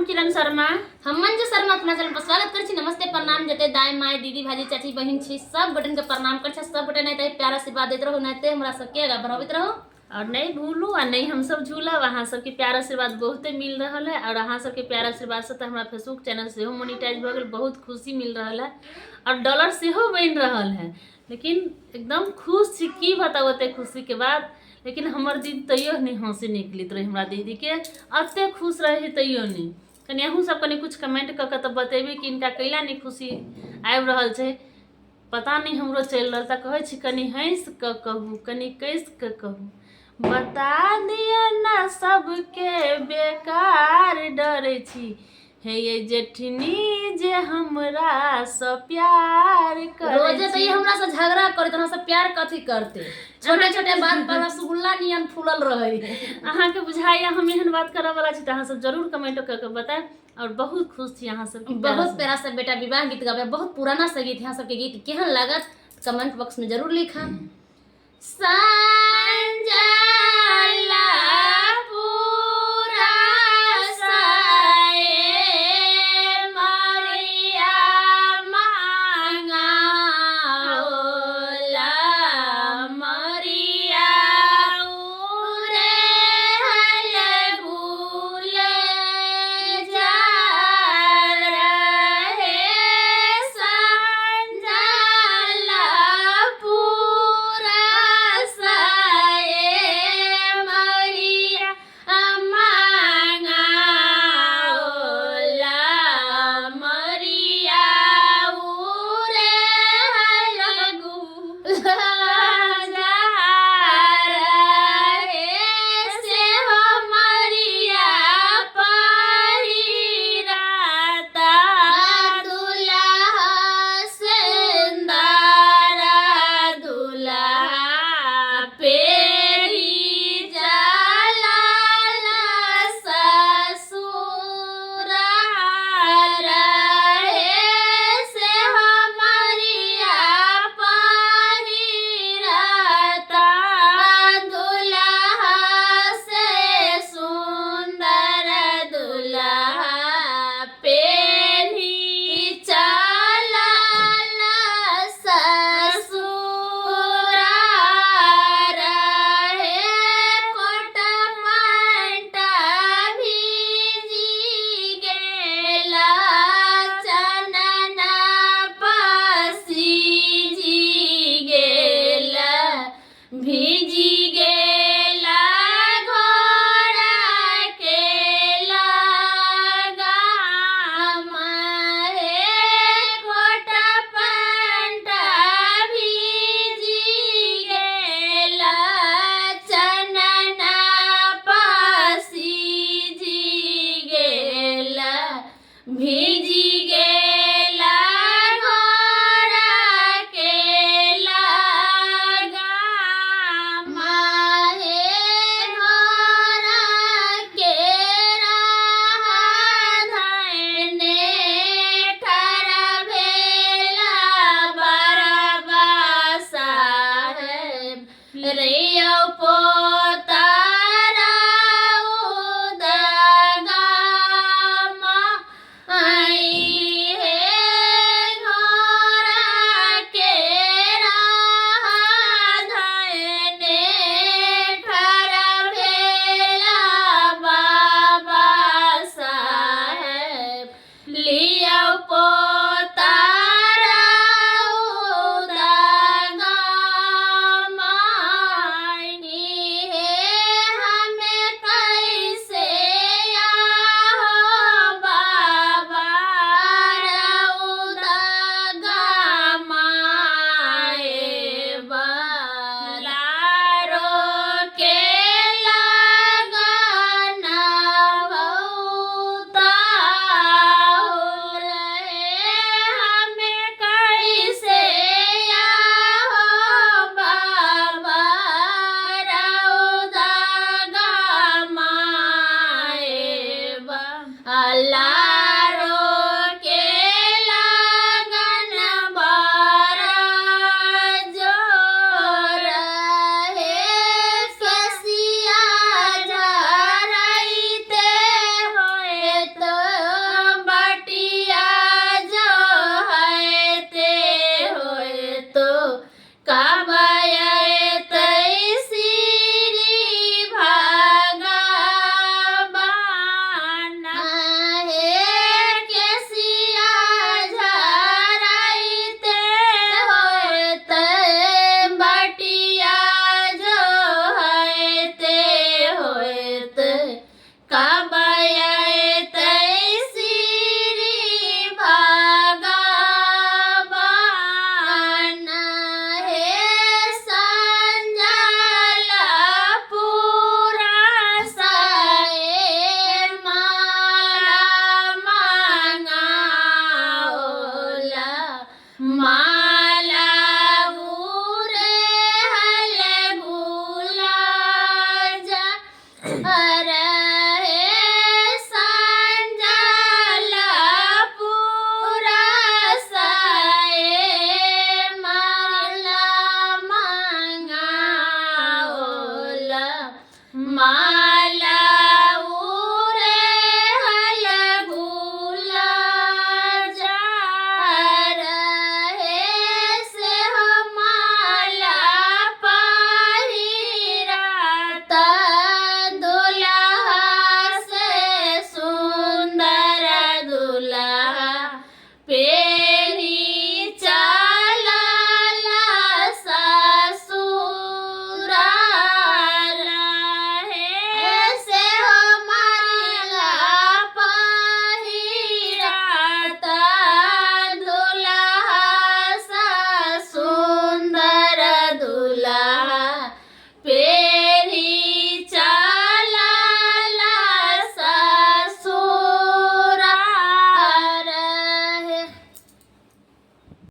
हम किरण शर्मा हम मंजू शर्मा अपना चैनल पर स्वागत कर छी। नमस्ते प्रणाम जते दाई माई दीदी भाजी चाची बहन छी सब बटन के प्रणाम कर छी। सब बटन नहीं प्यार आशीर्वाद देते रहो, नहीं हमरा सबके आगा बढ़ावित रहो और नहीं भूलू और नहीं हम सब झूलब। अहाँ सबके प्यार आशीर्वाद बहुते मिल रहा है और अहाँ सबके प्यार आशीर्वाद से हमारा फेसबुक चैनल से मोनिटाइज हो गए, बहुत खुशी मिल रहा है और डॉलर से बन रहा है। लेकिन एकदम खुश छी, की बताओते खुशी के बाद। लेकिन हमार दीदी तैयो नहीं हंसी निकलित रही, हमारा दीदी के अते खुश रहे तैयो नहीं। कनी अहूँ सब कनी कुछ कमेंट करके तो बतेबे कि इनका कैला नहीं खुशी आबि रहल छै, पता नहीं हमरो चल रहा था। कहे छी कनी हंस के कहू, कनी कैस के कहू, बता दिया ना सबके बेकार डरे छी हे ये जेठनी जे हमरा से प्यार करे। रोजे तो ये हमरा से झगड़ा करते, हमरा से प्यार कथी करते, छोटे छोटे बात पर रसगुल्ला नियन फूलल रहे। अहाँ के बुझाइया हम एहन बात करे वाला छी, अहाँ सब जरूर कमेंट करके बताएं। और बहुत खुश छी अहाँ सब, बहुत प्यारा से बेटा विवाह गीत गावे, बहुत पुराना से गीत यहाँ सबके गीत केहन लागत कमेंट बॉक्स में जरूर लिखा। संजय